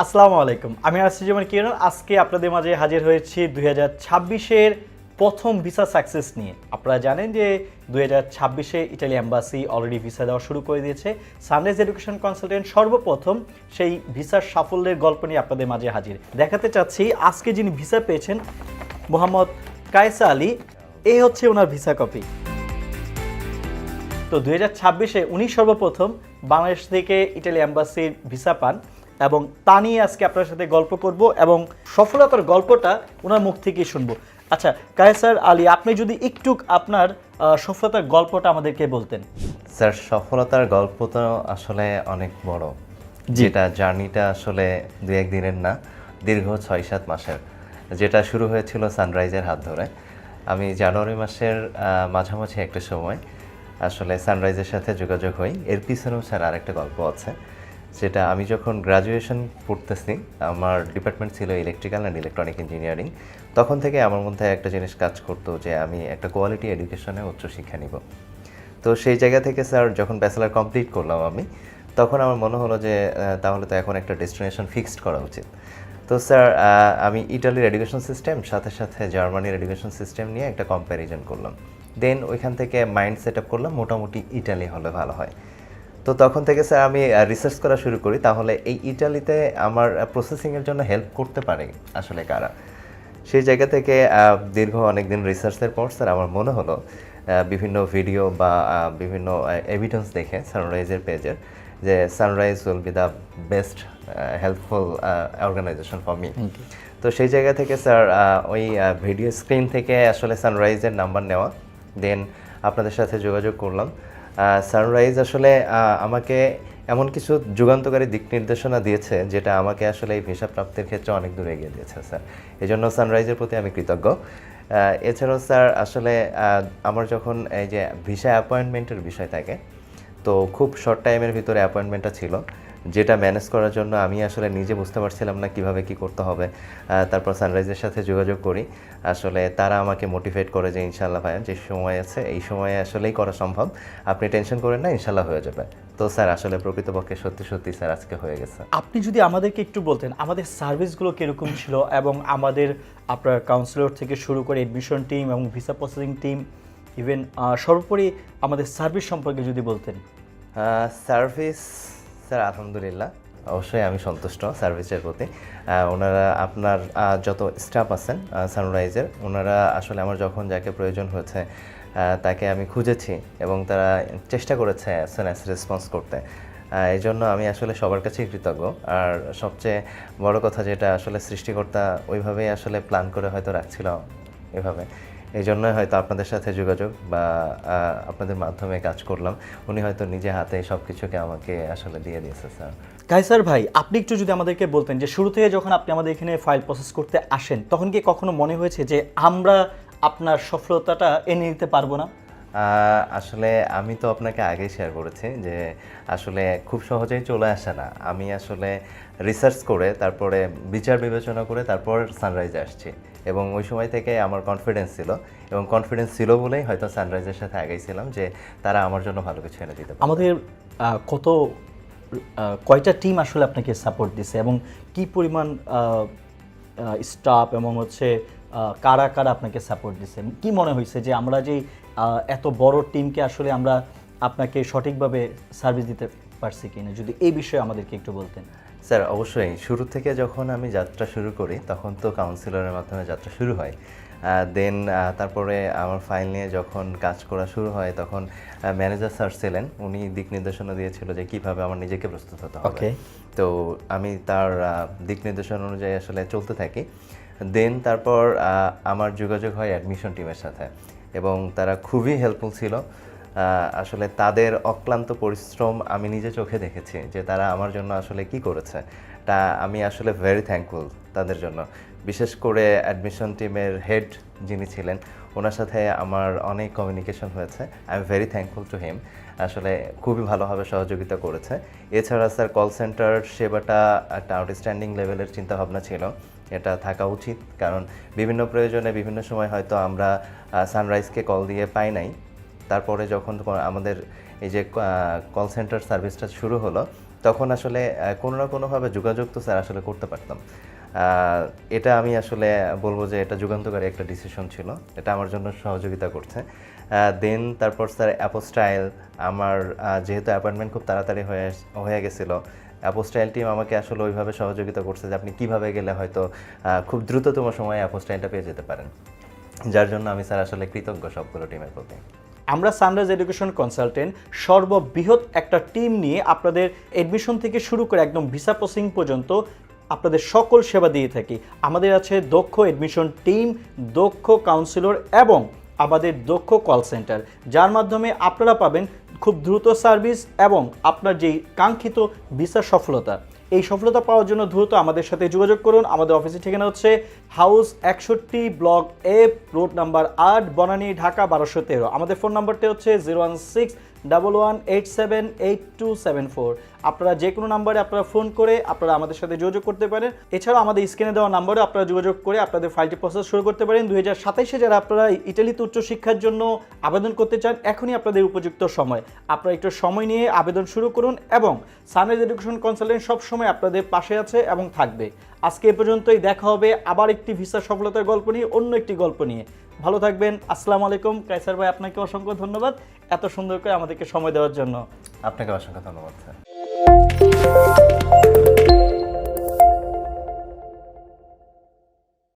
আসসালামু আলাইকুম, আমি আসিজুমান কিরণ। আজকে আপনাদের মাঝে হাজির হয়েছি 2026-এর প্রথম ভিসা সাকসেস নিয়ে। আপনারা জানেন যে 2026-এ ইটালি এম্বাসি অলরেডি ভিসা দেওয়া শুরু করে দিয়েছে। সানরাইজ এডুকেশন কনসালটেন্ট সর্বপ্রথম সেই ভিসার সাফল্যের গল্প নিয়ে আপনাদের মাঝে হাজির। দেখাতে চাচ্ছি আজকে যিনি ভিসা পেয়েছেন, মোহাম্মদ কায়সা আলী। এই হচ্ছে ওনার ভিসা কপি। তো 2026-এ উনি সর্বপ্রথম বাংলাদেশ থেকে ইটালি এম্বাসির ভিসা পান এবং তা নিয়ে আজকে আপনার সাথে গল্প করব এবং সফলতার গল্পটা ওনার মুখ থেকেই শুনবো। আচ্ছা কায়সার আলী, আপনি যদি একটু আপনার সফলতার গল্পটা আমাদেরকে বলতেন। স্যার, সফলতার গল্প তো আসলে অনেক বড়, যেটা জার্নিটা আসলে দু এক দিনের না, দীর্ঘ 6-7 মাসের, যেটা শুরু হয়েছিল সানরাইজের হাত ধরে। আমি জানুয়ারি মাসের মাঝামাঝি একটা সময় আসলে সানরাইজের সাথে যোগাযোগ হই। এর পিছনেও স্যার আরেকটা গল্প আছে, যেটা আমি যখন গ্রাজুয়েশন পড়তেছি, আমার ডিপার্টমেন্ট ছিল ইলেকট্রিক্যাল অ্যান্ড ইলেকট্রনিক ইঞ্জিনিয়ারিং। তখন থেকে আমার মধ্যে একটা জিনিস কাজ করতো যে আমি একটা কোয়ালিটি এডুকেশনে উচ্চশিক্ষা নিব। তো সেই জায়গা থেকে স্যার যখন ব্যাচেলার কমপ্লিট করলাম আমি, তখন আমার মনে হলো যে তাহলে তো এখন একটা ডেস্টিনেশন ফিক্সড করা উচিত। তো স্যার আমি ইটালির এডুকেশন সিস্টেম সাথে সাথে জার্মানির এডুকেশন সিস্টেম নিয়ে একটা কম্প্যারিজন করলাম। দেন ওইখান থেকে মাইন্ড সেট আপ করলাম মোটামুটি ইটালি হলে ভালো হয়। তো তখন থেকে স্যার আমি রিসার্চ করা শুরু করি, তাহলে এই ইটালিতে আমার প্রসেসিংয়ের জন্য হেল্প করতে পারে আসলে কারা। সেই জায়গা থেকে দীর্ঘ অনেক দিন রিসার্চের পর স্যার আমার মনে হলো বিভিন্ন ভিডিও বা বিভিন্ন এভিডেন্স দেখে সানরাইজের পেজের, যে sunrise will be the best helpful organization for me. তো সেই জায়গা থেকে স্যার ওই ভিডিও স্ক্রিন থেকে আসলে সানরাইজের নাম্বার নেওয়া, দেন আপনাদের সাথে যোগাযোগ করলাম। সানরাইজ আসলে আমাকে এমন কিছু যুগান্তকারী দিক নির্দেশনা দিয়েছে, যেটা আমাকে আসলে এই ভিসা প্রাপ্তির ক্ষেত্রে অনেক দূর এগিয়ে দিয়েছে স্যার। এই জন্য সানরাইজের প্রতি আমি কৃতজ্ঞ। এছাড়াও স্যার আসলে আমার যখন এই যে ভিসা অ্যাপয়েন্টমেন্টের বিষয় থাকে, তো খুব শর্ট টাইমের ভিতরে অ্যাপয়েন্টমেন্টটা ছিল, যেটা ম্যানেজ করার জন্য আমি আসলে নিজে বুঝতে পারছিলাম না কিভাবে কি করতে হবে। তারপর সানরাইজের সাথে যোগাযোগ করি, আসলে তারা আমাকে মোটিভেট করে যে ইনশাল্লাহ ভাইয়া, যে সময় আছে এই সময়ে আসলেই করা সম্ভব, আপনি টেনশন করেন না, ইনশাল্লাহ হয়ে যাবে। তো স্যার আসলে প্রকৃতপক্ষে সত্যি সত্যি স্যার আজকে হয়ে গেছে। আপনি যদি আমাদেরকে একটু বলতেন আমাদের সার্ভিসগুলো কীরকম ছিল এবং আমাদের আপনার কাউন্সিলর থেকে শুরু করে এডমিশন টিম এবং ভিসা প্রসেসিং টিম, ইভেন সর্বোপরি আমাদের সার্ভিস সম্পর্কে যদি বলতেন। সার্ভিস স্যার আলহামদুলিল্লাহ, অবশ্যই আমি সন্তুষ্ট সার্ভিসের প্রতি। ওনারা আপনার যত স্টাফ আছেন সানরাইজের, ওনারা আসলে আমার যখন যাকে প্রয়োজন হয়েছে তাকে আমি খুঁজেছি এবং তারা চেষ্টা করেছে অ্যাজ রেসপন্স করতে। এই জন্য আমি আসলে সবার কাছেই কৃতজ্ঞ। আর সবচেয়ে বড় কথা যেটা আসলে সৃষ্টিকর্তা ওইভাবেই আসলে প্ল্যান করে হয়তো রাখছিল এভাবে, এই জন্যই হয়তো আপনাদের সাথে যোগাযোগ বা আপনাদের মাধ্যমে কাজ করলাম। উনি হয়তো নিজে হাতে সব কিছুকে আমাকে আসলে দিয়ে দিয়েছে স্যার। কায়সার ভাই, আপনি একটু যদি আমাদেরকে বলতেন যে শুরু থেকে যখন আপনি আমাদের এখানে ফাইল প্রসেস করতে আসেন, তখন কি কখনো মনে হয়েছে যে আমরা আপনার সফলতাটা এনে নিতে পারবো না? আসলে আমি তো আপনাকে আগেই শেয়ার করেছি যে আসলে খুব সহজেই চলে আসে না। আমি আসলে রিসার্চ করে তারপরে বিচার বিবেচনা করে তারপর সানরাইজে আসছি, এবং ওই সময় থেকে আমার কনফিডেন্স ছিল, এবং কনফিডেন্স ছিল বলেই হয়তো সানরাইজের সাথে আগেইছিলাম যে তারা আমার জন্য ভালো কিছু এনে দিতে পারবে। আমাদের কত কয়টা টিম আসলে আপনাকে সাপোর্ট দিছে এবং কি পরিমাণ স্টাফ এবং হচ্ছে কারা কারা আপনাকে সাপোর্ট দিছে? কি মনে হয়েছে যে আমরা যে এত বড় টিমকে আসলে আমরা আপনাকে সঠিকভাবে সার্ভিস দিতে পারছি কিনা, যদি এই বিষয়ে আমাদেরকে একটু বলতেন। স্যার অবশ্যই, শুরু থেকে যখন আমি যাত্রা শুরু করি তখন তো কাউন্সিলরের মাধ্যমে যাত্রা শুরু হয়। দেন তারপরে আমার ফাইল নিয়ে যখন কাজ করা শুরু হয়, তখন ম্যানেজার স্যার ছিলেন, উনি দিক নির্দেশনা দিয়েছিল যে কীভাবে আমার নিজেকে প্রস্তুত হতে হবে। তো আমি তার দিক নির্দেশনা অনুযায়ী আসলে চলতে থাকি। দেন তারপর আমার যোগাযোগ হয় অ্যাডমিশন টিমের সাথে, এবং তারা খুবই হেল্পফুল ছিল। আসলে তাদের অক্লান্ত পরিশ্রম আমি নিজে চোখে দেখেছি যে তারা আমার জন্য আসলে কি করেছে, তা আমি আসলে ভেরি থ্যাঙ্কফুল তাদের জন্য। বিশেষ করে অ্যাডমিশন টিমের হেড যিনি ছিলেন, ওনার সাথে আমার অনেক কমিউনিকেশন হয়েছে। I am very thankful to him, আসলে খুবই ভালোভাবে সহযোগিতা করেছে। এছাড়া স্যার কল সেন্টার সেবাটা একটা আউটস্ট্যান্ডিং লেভেলের চিন্তাভাবনা ছিল, এটা থাকা উচিত, কারণ বিভিন্ন প্রয়োজনে বিভিন্ন সময় হয়তো আমরা সানরাইজকে কল দিয়ে পাই নাই। তারপরে যখন আমাদের এই যে কল সেন্টার সার্ভিসটা শুরু হলো, তখন আসলে কোনো না কোনোভাবে যোগাযোগ তো স্যার আসলে করতে পারতাম। এটা আমি আসলে বলবো যে এটা যুগান্তকারী একটা ডিসিশন ছিল, এটা আমার জন্য সহযোগিতা করছে। দেন তারপর স্যার অ্যাপোস্টাইল আমার যেহেতু অ্যাপয়েন্টমেন্ট খুব তাড়াতাড়ি হয়ে গেছিলো, অ্যাপোস্টাইল টিম আমাকে আসলে ওইভাবে সহযোগিতা করছে যে আপনি কীভাবে গেলে হয়তো খুব দ্রুততম সময়ে অ্যাপোস্টাইলটা পেয়ে যেতে পারেন, যার জন্য আমি স্যার আসলে কৃতজ্ঞ সবগুলো টিমের প্রতি। আমরা সানরাইজ এডুকেশন কনসালটেন্ট সর্ববৃহৎ একটা টিম নিয়ে আপনাদের এডমিশন থেকে শুরু করে একদম ভিসা প্রসেসিং পর্যন্ত আপনাদের সকল সেবা দিয়ে থাকি। আমাদের আছে দক্ষ এডমিশন টিম, দক্ষ কাউন্সিলর এবং আমাদের দক্ষ কল সেন্টার, যার মাধ্যমে আপনারা পাবেন খুব দ্রুত সার্ভিস এবং আপনার যেই কাঙ্ক্ষিত ভিসা সফলতা, এই সফলতা পাওয়ার জন্য দ্রুত আমাদের সাথে যোগাযোগ করুন। আমাদের অফিসের ঠিকানা হচ্ছে house 61 block F, road number 8, Banani, Dhaka 1213। আমাদের ফোন নাম্বারটি হচ্ছে 01611878274। আপনারা যে কোনো নাম্বারে আপনারা ফোন করে আপনারা আমাদের সাথে যোগাযোগ করতে পারেন। এছাড়াও আমাদের স্ক্রিনে দেওয়া নাম্বারে আপনারা যোগাযোগ করে আপনাদের ফাইলটি প্রসেস শুরু করতে পারেন। 2027-এ যারা আপনারা ইটালিতে উচ্চশিক্ষার জন্য আবেদন করতে চান, এখনই আপনাদের উপযুক্ত সময়। আপনারা একটু সময় নিয়ে আবেদন শুরু করুন এবং সানরাইজ এডুকেশন কনসালটেন্ট সবসময় আপনাদের পাশে আছে এবং থাকবে। আজকে এ পর্যন্তই, দেখা হবে আবার একটি ভিসা সফলতার গল্প নিয়ে, অন্য একটি গল্প নিয়ে। ভালো থাকবেন। আসসালামু আলাইকুম। কায়সার ভাই, আপনাকে অসংখ্য ধন্যবাদ এত সুন্দর করে আমাদেরকে সময় দেওয়ার জন্য। আপনাকে অসংখ্য ধন্যবাদ স্যার।